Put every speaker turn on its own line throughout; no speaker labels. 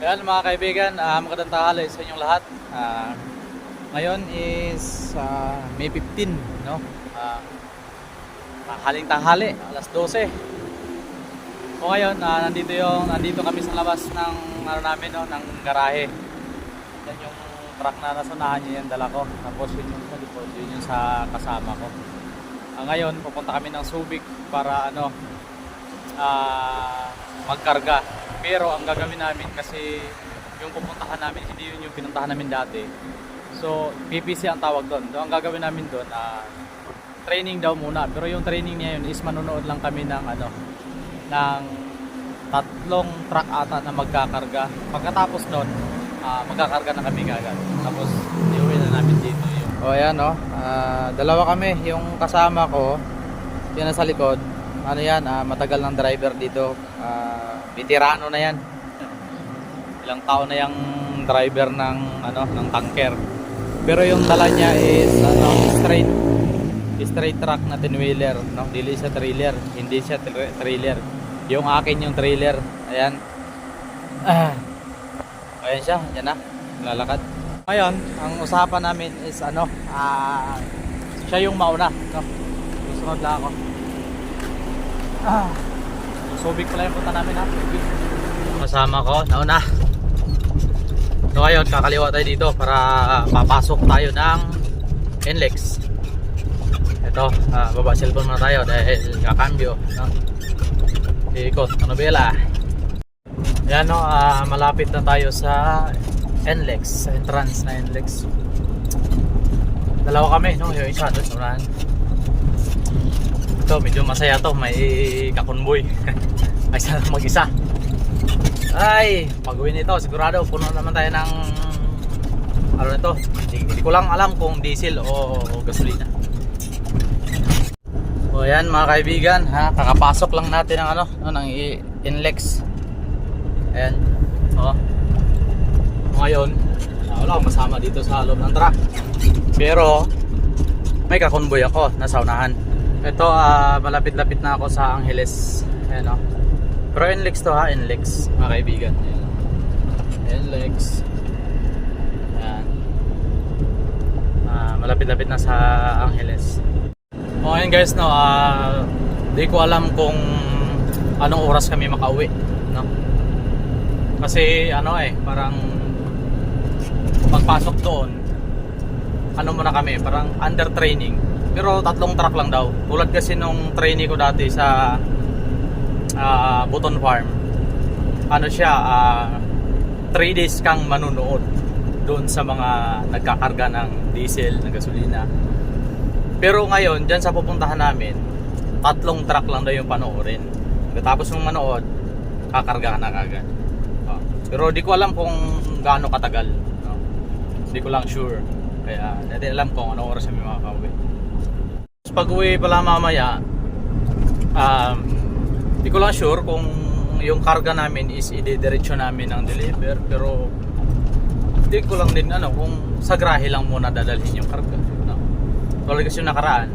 Ayan mga kaibigan, magandang tanghali sa inyong lahat. Ngayon is May 15, no? Haling tanghali, alas 12. So ngayon, nandito kami sa labas ng namin, no, ng garahe. Yan yung truck na nasa unahan niya, yung dala ko. Tapos yun yung sa likod, yun yung sa kasama ko. Ngayon, pupunta kami ng Subic para magkarga. Pero ang gagawin namin kasi yung pupuntahan namin hindi yun yung pinuntahan namin dati. So PPC ang tawag doon. So ang gagawin namin doon training daw muna. Pero yung training niya yun is manonood lang kami ng ng tatlong truck ata na magkakarga. Pagkatapos doon, magkakarga na kami agad. Tapos iuwi na namin dito yung. O ayan no. Dalawa kami, yung kasama ko, yun nasa likod. Matagal ng driver dito. Veterano na yan. Ilang taon na yung driver ng ng tanker. Pero yung dala niya is straight truck na 10-wheeler, no? Dili siya trailer, hindi siya trailer. Yung akin yung trailer. Ayan. Ayan siya, yan na. Lalakad. Ngayon, ang usapan namin is siya yung mauna, no? Susunod lang ako. Subic pala yung punta namin, ha? Kasama ko, nauna. So ngayon, kakaliwa tayo dito para papasok tayo ng NLEX. Ito, baba cellphone muna tayo dahil kakambyo, no? Ikot, Nobela. Ayan no, malapit na tayo sa NLEX, sa entrance na NLEX. Dalawa kami, no? Yung isa doon, unahan. Ito, medyo masaya to, may kakonboy. May isa mag-isa. Ay, pag-uwi nito, sigurado puno naman tayo ng nito. Hindi ko lang alam kung diesel o gasolina. O yan mga kaibigan, kakapasok lang natin ng NLEX. Ayan. O. Ngayon, wala akong masama dito sa loob ng truck. Pero may kakonboy ako nasa unahan. Ito, malapit-lapit na ako sa Angeles. Ayan o. Pero NLEX to ha, NLEX mga kaibigan. Ayan. NLEX. Ayan. Malapit-lapit na sa Angeles. O ayan guys, no, di ko alam kung anong oras kami makauwi, no? Kasi parang pagpasok doon, muna kami, parang under training. Pero tatlong truck lang daw. Tulad kasi nung trainee ko dati sa Buton Farm. 3 days kang manunood doon sa mga nagkakarga ng diesel, ng gasolina. Pero ngayon, dyan sa pupuntahan namin, tatlong truck lang daw yung panoorin. Tapos nung manood, kakarga ka na kagad. Pero di ko alam kung gaano katagal, no? Di ko lang sure. Kaya hindi alam kung anong oras kami makakauwi. Pag uwi pala mamaya, di ko lang sure kung yung karga namin is idediretso namin ng deliver. Pero di ko lang din kung sa grahe lang muna dadalhin yung karga, no? Tulad kasi yung nakaraan,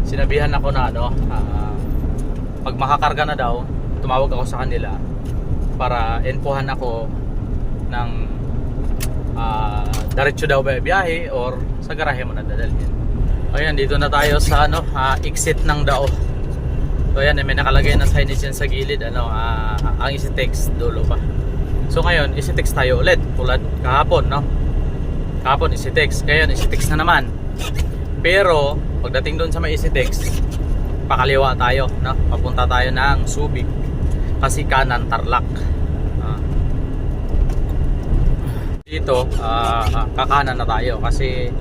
sinabihan ako na pag makakarga na daw, tumawag ako sa kanila para infohan ako ng diretso daw ba biyahe or sa garahe mo na dadalhin. Ayan, dito na tayo sa exit ng Dao. So ayan, may nakalagay na signage yan sa gilid, ang EasyTex dulo pa. So ngayon, EasyTex tayo ulit tulad kahapon, no? Kahapon EasyTex, ngayon EasyTex na naman. Pero pagdating doon sa may EasyTex, pakaliwa tayo, no? Papunta tayo ng Subic kasi kanan Tarlac. Dito kakanan na tayo kasi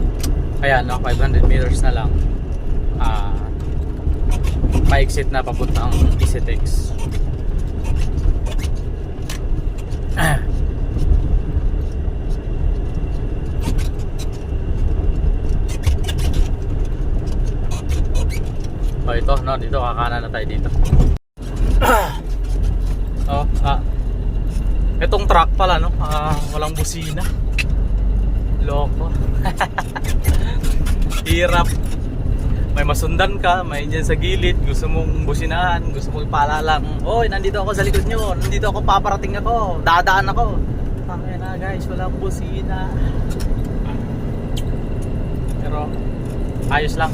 ayan, 500 meters na lang pa-exit na papuntang EasyTex. O ito, no, dito kakanan na tayo dito. Itong truck pala, no, walang busina. Loko. Hirap. May masundan ka, may dyan sa gilid, gusto mong businahan, gusto mong ipaalala, oy, nandito ako sa likod nyo, nandito ako, paparating ako, dadaan ako. Tangina na guys, walang busina. Pero ayos lang.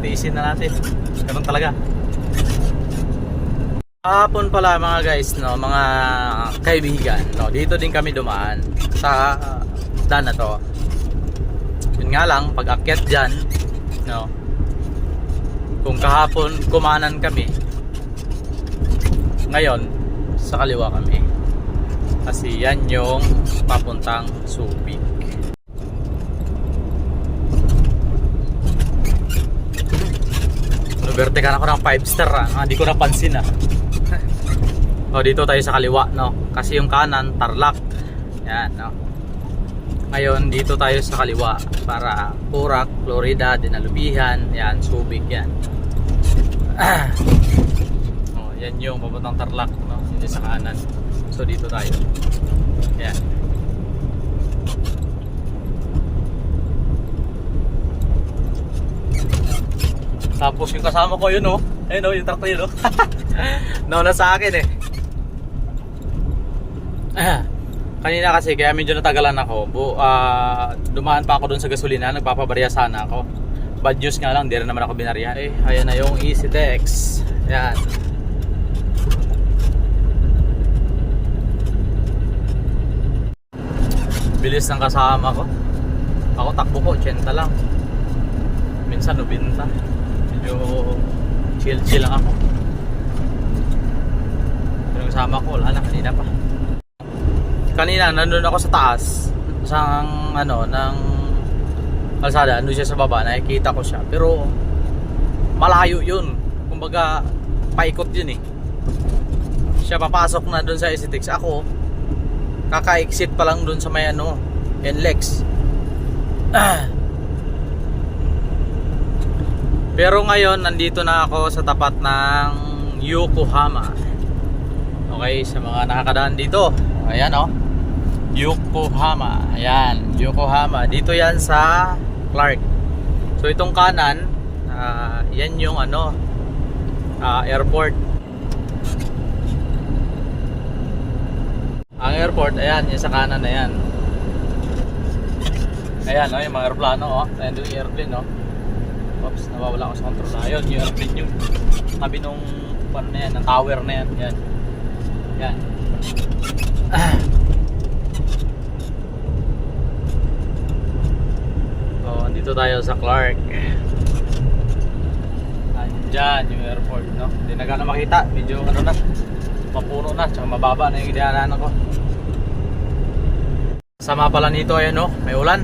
Tiisin na natin. Ganun talaga. Hapon pala mga guys, no, mga kaibigan, no, dito din kami dumaan sa daan na to. Yun nga lang, pag akyat dyan, no, kung kahapon kumanan kami, ngayon sa kaliwa kami. Kasi yan yung papuntang Subic. Vertical ako ng 5 star hindi ko napansin O, dito tayo sa kaliwa, no? Kasi yung kanan, Tarlac. Yan, no? Ngayon, dito tayo sa kaliwa para Porac, Florida, Dinalupihan, yan, Subic, yan. O, yan yung papuntang Tarlac, no? Hindi sa kanan. So, dito tayo. Yan. Tapos yung kasama ko yun, oh. Ayun, oh, yung truck na yun, oh. Nauna sa akin, eh. Kanina kasi kaya medyo natagalan ako. Dumaan pa ako doon sa gasolina, nagpapabarya sana ako. Bad news nga lang, di rin naman ako binarya. Ayan na yung EasyTex. Yan. Bilis ng kasama ko. Ako takbo ko, 80 lang. Minsan 90. Medyo chill lang ako. Pero yung kasama ko, wala na, kanina pa. Kanina nandun ako sa taas ng kalsada, andun siya sa baba, nakikita ko siya, pero malayo yun, kumbaga paikot yun eh. Siya papasok na dun sa EasyTex, ako kaka-exit pa lang dun sa may NLEX. Pero ngayon nandito na ako sa tapat ng Yokohama. Okay, sa mga nakakadaan dito, ayan Yokohama. Ayan, Yokohama. Dito yan sa Clark. So itong kanan, yan yung airport. Ang airport, ayan, yung sa kanan na yan. Ayan, yung mga aeroplano, ayan yung airplane, Oops, nawawala ako sa control. Ayun, yung airplane yung tabi nung pan na yan, ng tower na yan. Yan. Yan. Dito tayo sa Clark. Andyan yung airport, hindi na gano'ng makita. Medyo na, mapuno na, tsaka mababa na yung idaanan ko. Sama pala nito, ayan may ulan.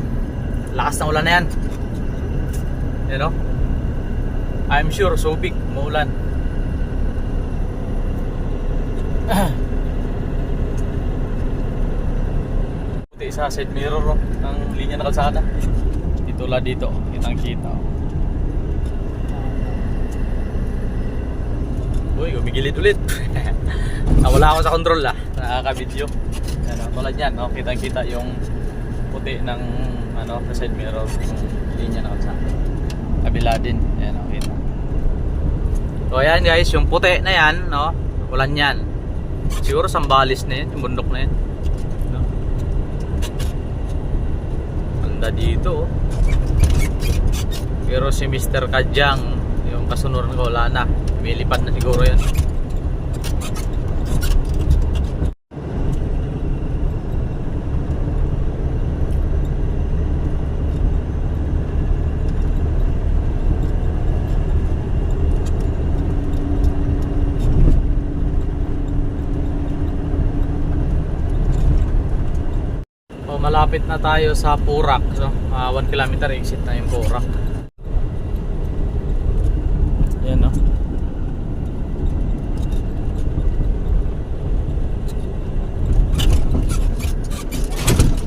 Lakas ng ulan na yan. Ayan I'm sure Subic, maulan. Puti sa side mirror ng linya na kalsada. Tulad dito, kitang-kita. Uy, gumigilid ulit. Nawala ako sa control nakaka-video. Tulad yan, kitang-kita yung puti ng sa side mirror, yung linya na kalsada. Kabila din, ayan, kita. So ayan guys, yung puti na yan, ulan yan. Siguro Sambales na yan, yung bundok na yan. Ganda dito, Pero si Mr. Kadyang, yung kasunod ko, wala na. Milipad na siguro yan. Malapit na tayo sa Porac, 1 kilometer exit na yung Porac. Yan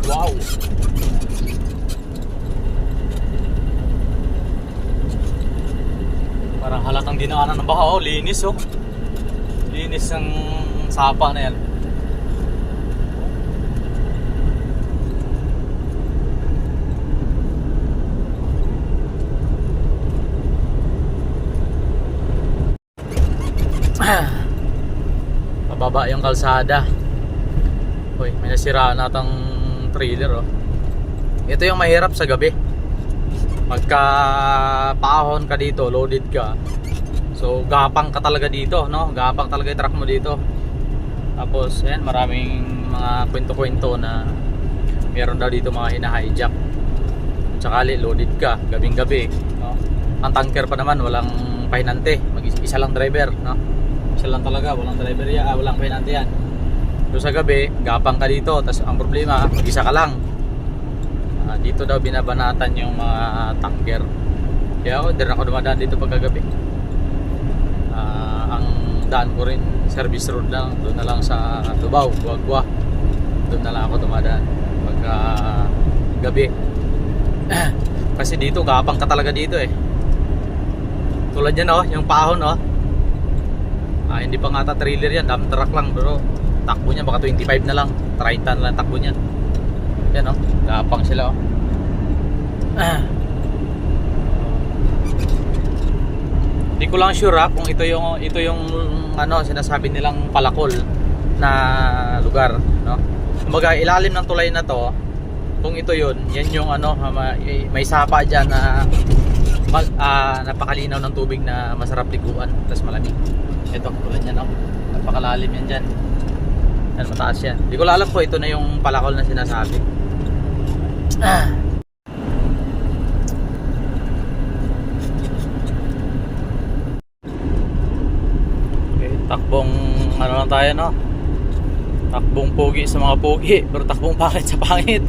Wow. Parang halatang dinaanan ng baha, linis linis ng sapa na yan. Mababa yung kalsada. Uy, may nasiraan natang trailer oh. Ito yung mahirap sa gabi. Pagka paahon ka dito, loaded ka. So gapang ka talaga dito, no? Gapang talaga yung truck mo dito. Tapos ayan, maraming mga kwento-kwento na meron daw dito mga hina-hijack. Tsakali loaded ka, gabing-gabi, no? Ang tanker pa naman walang pahinante, isa lang driver, no? Isa lang talaga, walang driver yan, walang pahinante yan. So sa gabi, gapang ka dito, tas ang problema, mag-isa ka lang. Dito daw binabanatan yung mga tanker. Kaya ako, din ako dumadaan dito pagkagabi. Ang daan ko rin, service road lang, doon na lang sa Tubao, Guagua. Doon na lang ako dumadaan pagka gabi. Kasi dito, gapang ka talaga dito eh. Tulad yan oh, yung paahon oh. Hindi pa nga trailer yan, dump truck lang, bro. Takbo niya baka 25 na lang, 30 na lang takbo niya. Yan oh, gapang sila oh. Hindi ko lang sure kung ito yung ano sinasabi nilang Palakol na lugar, no? Kumbaga ilalim ng tulay na to, kung ito yun, yan yung ano, may sapa diyan na napakalinaw ng tubig na masarap liguan, tapos malamig. Ito, tulad yan, no? Napakalalim yan dyan. Yan, mataas yan. Hindi ko alam po ito na yung Palakol na sinasabi. Okay, takbong ano lang tayo, no? Takbong pogi sa mga pogi, pero takbong pangit sa pangit.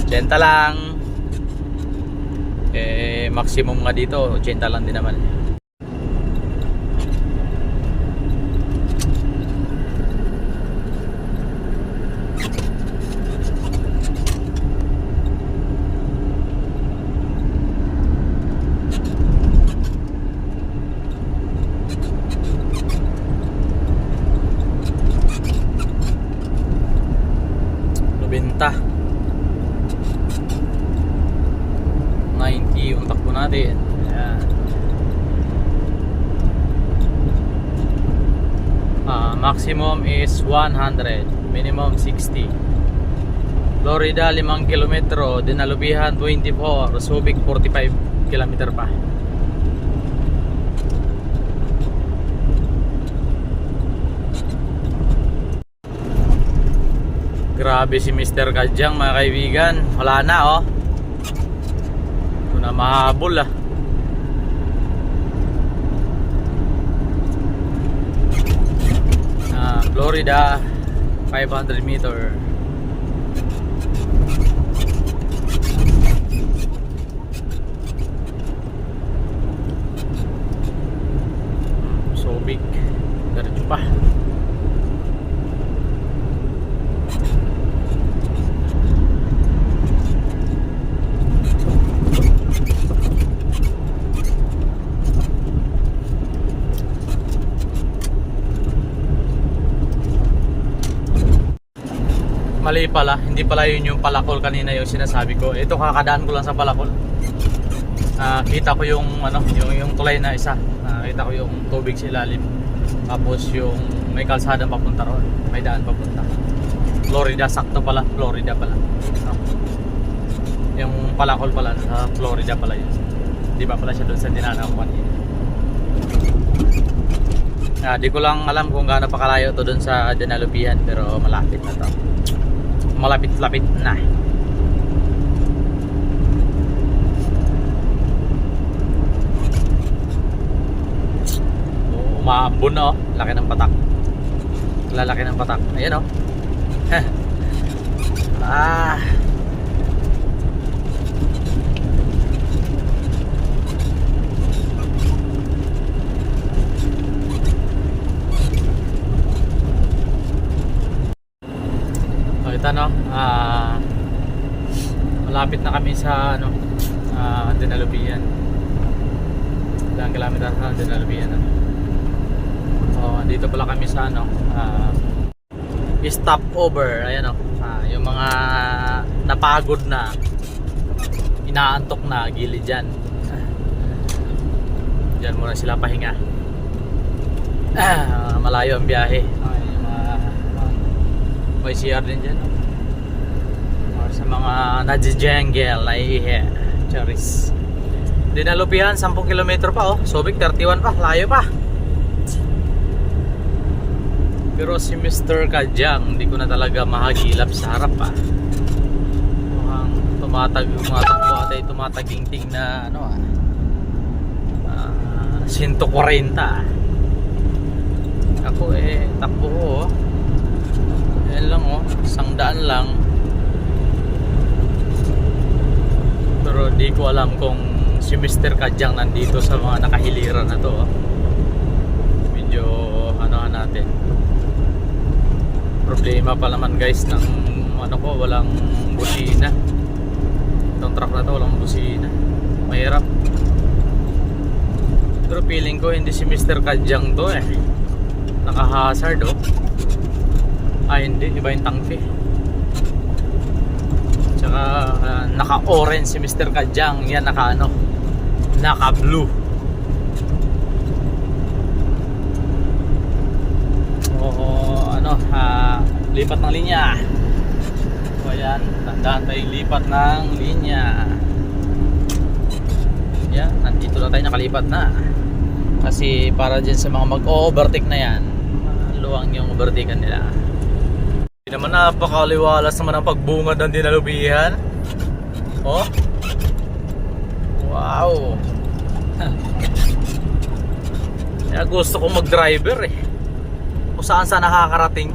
Benta lang. Maximum nga dito 80 lang din naman. Benta 90 yung takbo natin. Ayan. Maximum is 100, minimum 60. Florida 5 kilometro, Dinalupihan 24, Subic 45 kilometer pa. Grabe si Mr. Kadyang mga kaibigan. Wala na oh. Ito na mahabol ah. Florida 500 meter. So big. Diretso pa. Mali pala, hindi pala yun yung Palakol kanina yung sinasabi ko. Ito kakadaan ko lang sa Palakol. Kita ko yung ano, yung tulay na isa. Kita ko yung tubig sa ilalim. Tapos yung may kalsada papunta roon, may daan papunta. Florida, sakto pala, Florida pala. Yung Palakol pala sa Florida pala yun. Di ba pala siya doon sa dinanaw kanina. Di ko lang alam kung gaano pa kalayo to doon sa Dinalupihan, pero malapit na to. Malapit-lapit na. Umaambon na oh. Laki ng patak. Lalaki ng patak. Ayan oh. Ito no, malapit na kami sa ano, Dinalupihan. Ilang kilometer sa Dinalupihan. Dito pala kami sa ano, stop over. Ayan o, yung mga napagod na, inaantok na, gilid dyan. Dyan muna sila pahinga. Malayo ang biyahe. may CR din dyan. Or sa mga nadjengel na iihe. Charis. Dinalupihan 10 kilometro pa oh. Subic 31 pa, layo pa. Pero si Mr. Kajang hindi ko na talaga mahagilap sa harap pa. Mukhang tumatakbo at ay tumataginting na ano 140. Ako takbo ko oh. Yan lang oh, 100 lang. Pero di ko alam kung si Mr. Kajang nandito sa mga nakahiliran na to oh. Medyo ano natin. Problema pa naman guys ng ano ko, walang busina. Itong truck na to walang busina. Mahirap. Pero feeling ko hindi si Mr. Kajang to naka-hazard oh. Hindi, iba yung tangke. Tsaka naka-orange si Mr. Kajang. Yan naka-ano, naka-blue. Lipat ng linya. So ayan, tandaan tayong lipat ng linya. Yan, nandito na tayo, nakalipat na. Kasi para dyan sa mga mag-overtake na yan, luwang yung overtakean nila. Hindi naman napakaliwalas naman ang pagbungad ng dinalupihan. Oh, wow. Kaya gusto kong mag-driver kung saan nakakarating,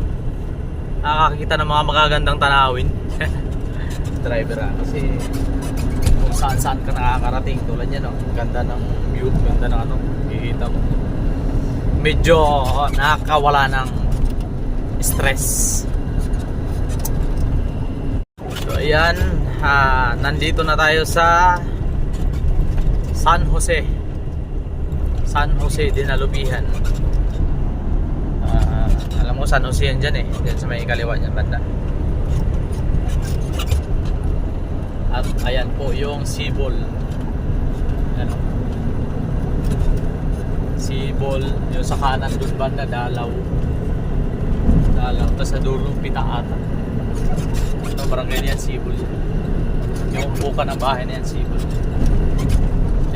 nakakakita ng mga magagandang tanawin. Driver kasi kung saan ka nakakarating. Tulad yan ganda ng view, ganda ng ano, kikita mo. Medyo nakakawala ng stress. So ayan, nandito na tayo sa San Jose Dinalupihan. Alam mo San Jose yan dyan dyan sa may kaliwa niyan banda. At ayan po yung Sibol. Ano? Sibol, yung sa kanan dun banda, Dalaw. Tapos sa dulong Pita ata. Ito barangay niyan Sibol. Yung umbukan ng bahay niyan Sibol.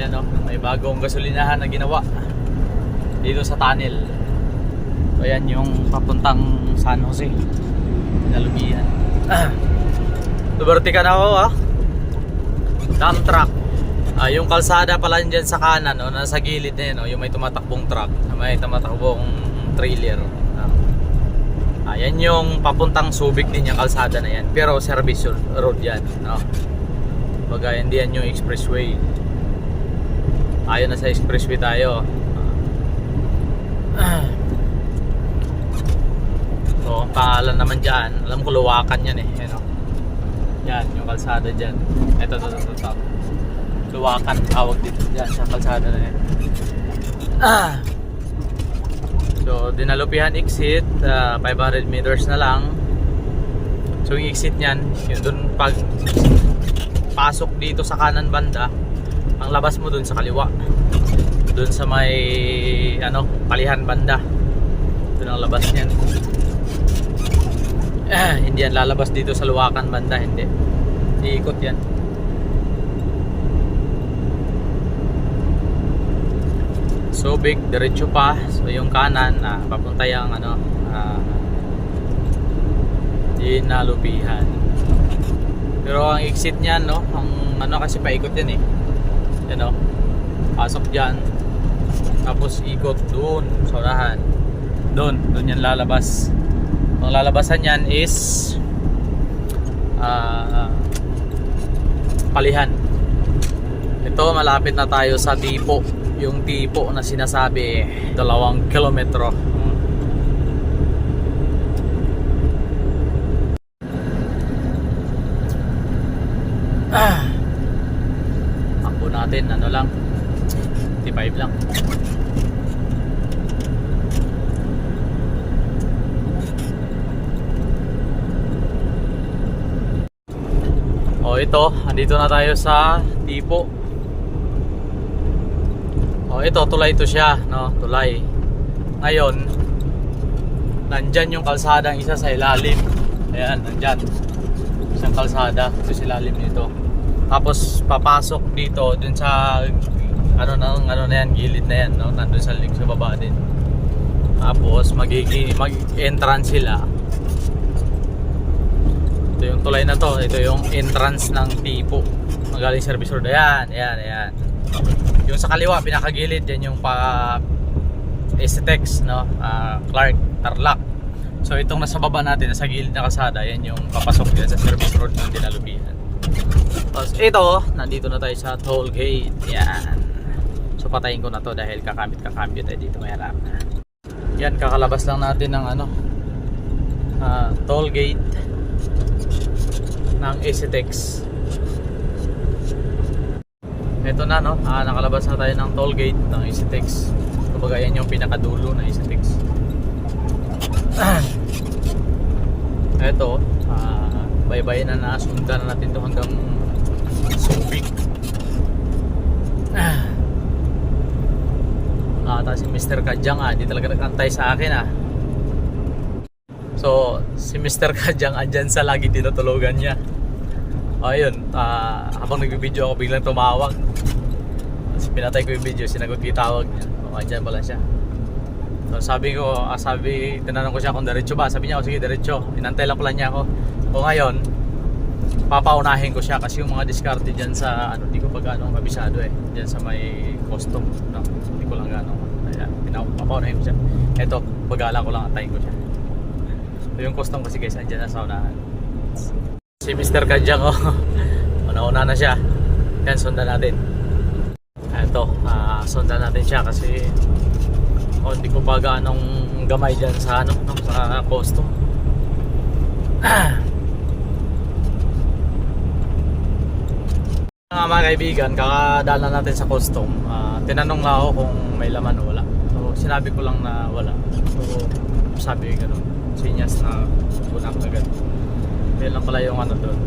Yan may bagong gasolinahan na ginawa dito sa tunnel. So yan yung papuntang San Jose Dinalupihan. Duberti ka na ako dump truck. Yung kalsada pala dyan sa kanan nasa gilid na yun yung may tumatakbong truck, may tumatakbong trailer. Yan yung papuntang Subic din yung kalsada na yan. Pero service road yan baga hindi yan yung expressway. Ayon na sa expressway tayo. So, ang pangalan naman dyan, alam ko Luwakan yan yan, yung kalsada dyan. Ito. Luwakan, tawag dito dyan sa kalsada na yan. So, Dinalupihan exit, 500 meters na lang. So, yung exit nyan, yun dun pag pasok dito sa kanan banda, ang labas mo dun sa kaliwa. Dun sa may palihan banda. Dun ang labas niyan. Hindi yan lalabas dito sa Luwakan banda, hindi. Iikot yan. Subic, diretso pa. So yung kanan papunta yung Dinalupihan. Pero ang exit niyan ang kasi paikot yan pasok dyan, tapos ikot doon sa unahan, doon yan lalabas. Ang lalabasan yan is palihan. Ito malapit na tayo sa tipo, yung tipo na sinasabi 2 kilometro. Takbo natin lang 55 lang. Ito, andito na tayo sa tipo. Ito, tulay ito siya, tulay. Ngayon, nandyan yung kalsadang isa sa ilalim. Ayan, nandyan. Isang kalsada. Ito silalim nito. Tapos papasok dito dun sa ano na yan, gilid na yan, no? Nandun sa link sa baba din. Tapos mag-entrance sila. Ito yung tulay na to. Ito yung entrance ng Tipo. Magaling Service Road. Ayan. Yung sa kaliwa, pinakagilid, yan yung pa Esitex, no? Clark, Tarlac. So itong nasa baba natin, nasa gilid na kalsada, yan yung papasok yan sa Service Road ng Dinalupihan. Tapos ito, nandito na tayo sa toll gate. Yan. So patayin ko na to dahil kakambit tayo dito may harap. Yan, kakalabas lang natin ng ano, toll gate ng Esitex. Ito na, no, nakalabas na tayo ng toll gate ng Esitex. Kumbaga yan yung pinakadulo na Esitex. Ito, bye-bye na, nasundan na natin to hanggang Subic. Si Mr. Kadyang di talaga nagantay sa akin So si Mr. Kadyang andyan sa lagi tinutulugan niya. Ayun, habang nagbibideo ako biglang tumawag. Kasi pinatay ko yung video, sinagot ko yung tawag niya. Andyan pala siya. So tinanong ko siya kung diretso ba. Sabi niya, sige diretso. Inantay lang pala niya ako. O ngayon, papaunahin ko siya kasi yung mga diskarte dyan sa hindi ko pa gano'ng kabisado dyan sa may custom, no? Hindi ko lang gano'ng papaunahin ko siya. Eto, bagalan ko lang, antayin ko siya. So yung custom kasi guys, andyan na sa unahan. Si Mr. Kadyang una-una na siya. Yan, sundan natin. Eto, sundan natin siya kasi hindi ko pa gano'ng gamay dyan sa sa custom. Mga kaibigan, kakadala natin sa custom. Tinanong nga ako kung may laman o wala. So sinabi ko lang na wala. So sabi ko gano'n, sinyas na bunak agad. Yan lang pala yung doon.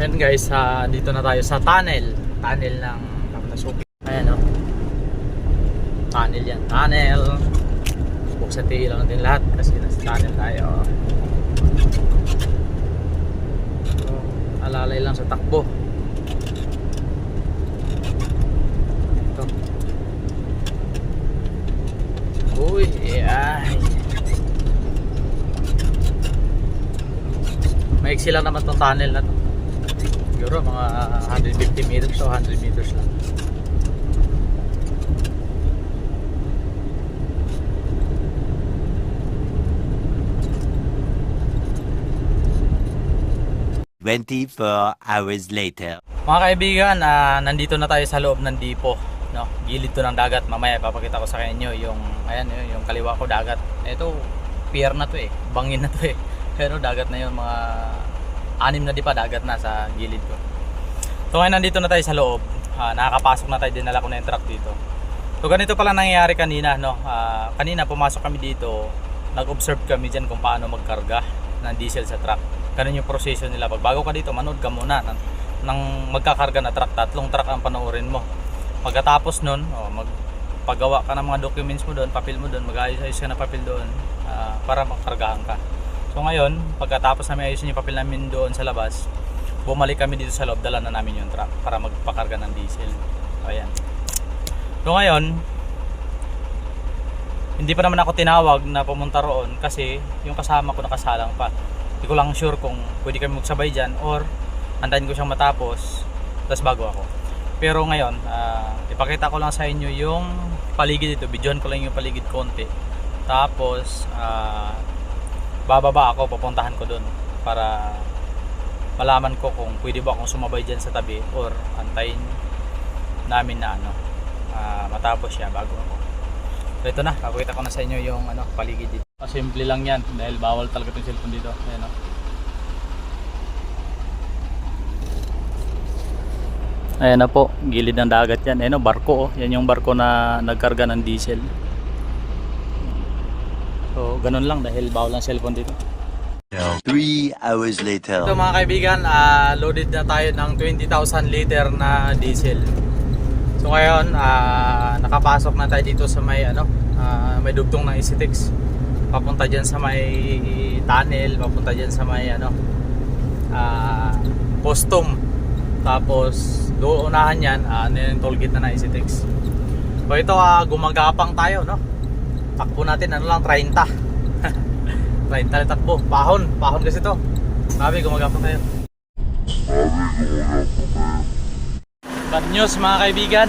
Yan guys, dito na tayo sa tunnel ng Subic. Ayan tunnel yan, tunnel. Buksati lang din lahat kasi nasa tunnel tayo. Alalay lang sa takbo. Ito. Uy, ay. Maiksi lang naman itong tunnel na to. Siguro mga 150 meters o 100 meters lang.
Hours later.
Mga kaibigan, nandito na tayo sa loob ng Tipo, no? Gilid to ng dagat. Mamaya papakita ko sa inyo yung yung kaliwa ko dagat. Ito, pier na to bangin na to Pero dagat na yun, mga 6 na di pa dagat na sa gilid ko. So ngayon nandito na tayo sa loob. Nakakapasok na tayo, dinala ko na yung truck dito. So ganito pala nangyayari kanina, no? Kanina pumasok kami dito, nag-observe kami dyan kung paano magkarga ng diesel sa truck. Ganun yung proseso nila. Pag bago ka dito, manood ka muna ng magkakarga na truck. 3 truck ang panoorin mo. Pagkatapos nun, magpagawa ka ng mga documents mo doon, papel mo doon, mag-ayos-ayos ka na papel doon para makargahan ka. So ngayon, pagkatapos namin ayusin yung papel namin doon sa labas, bumalik kami dito sa loob, dala na namin yung truck para magpakarga ng diesel. So ayan. So ngayon, hindi pa naman ako tinawag na pumunta roon kasi yung kasama ko nakasalang pa. Hindi ko lang sure kung pwede kami magsabay dyan or antayin ko siyang matapos tapos bago ako. Pero ngayon, ipakita ko lang sa inyo yung paligid dito. Videoan ko lang yung paligid konti. Tapos bababa ako, papuntahan ko doon para malaman ko kung pwede ba akong sumabay dyan sa tabi or antayin namin na matapos siya bago ako. So ito na, papakita ko na sa inyo yung paligid dito. Simple lang yan dahil bawal talaga itong cellphone dito. Ayan Ayan na po, gilid ng dagat yan. Ayan barko Yan yung barko na nagkarga ng diesel. So ganun lang dahil bawal ang cellphone dito.
3 hours later.
Ito mga kaibigan, loaded na tayo ng 20,000 liter na diesel. So ngayon, nakapasok na tayo dito sa may may dugtong ng Esitex. papunta dyan sa may tunnel, papunta dyan sa may custom. Tapos doon unahan yan, yung toll gate na Isitex. So ito gumagapang tayo, no? Takbo natin lang 30. 30 na takbo, pahon kasi to. Grabe, gumagapang tayo. Bad news mga kaibigan.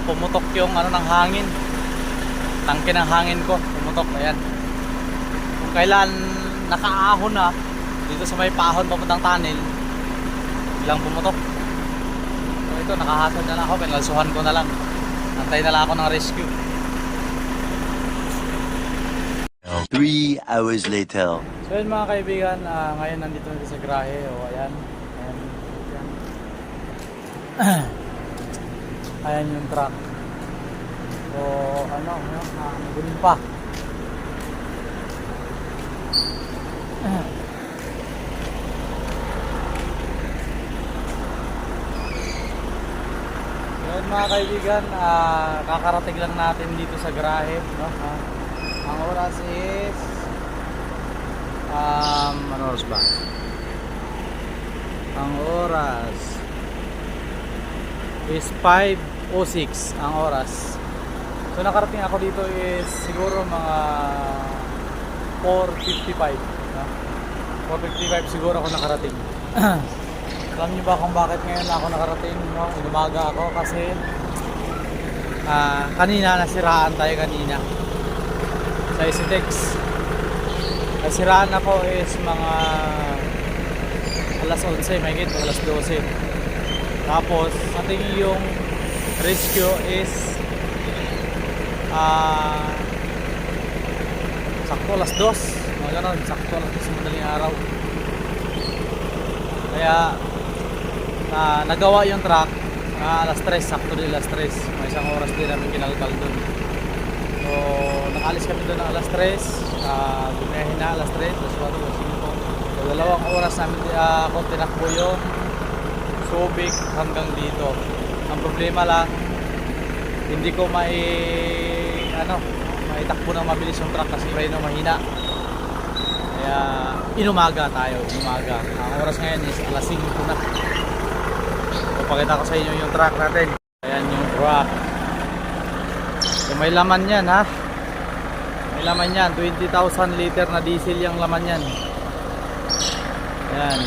Pumutok yung ng hangin. Tangke ng hangin ko, pumutok, ayan. Kung kailan nakaahon na dito sa may pahon papuntang tunnel, biglang pumutok. So ito, nakahasad na lang ako, pinalsuhan ko na lang. Antay na lang ako ng rescue.
3 hours later.
So yun mga kaibigan, ngayon nandito na sa Grahe. Ayan. Ayan yung truck. So nagunin pa. Yun mga kaibigan, kakarating lang natin dito sa Grahe, no? Ang oras is ano oras ba? Ang oras is 5:06 ang oras. So nakarating ako dito is siguro mga 4:55, no? 4:55 siguro ako nakarating. Alam niyo ba kung bakit ngayon ako nakarating, no? Inumaga ako kasi kanina nasiraan tayo kanina sa Isitex. Nasiraan ako is mga alas 11, may git, alas 12. Tapos ating yung rescue is sakto alas 2, mga ganon, sakto alas 2 madaling araw. Kaya nagawa yung truck alas 3, sakto din alas 3. May isang oras din namin kinalkal dun. So nakalis kami doon ng alas 3, bumiyahin na alas 3, alas 4, alas 5. So 2 oras namin ako tinakbo yung Subic hanggang dito. Ang problema lang, hindi ko maitakbo ng mabilis yung truck kasi preno mahina. Kaya inumaga tayo, inumaga. Ang oras ngayon is alas 5 na. So pakita ko sa inyo yung truck natin. Ayan yung truck. So may laman yan, ha. May laman yan, 20,000 liter na diesel yung laman yan. Ayan.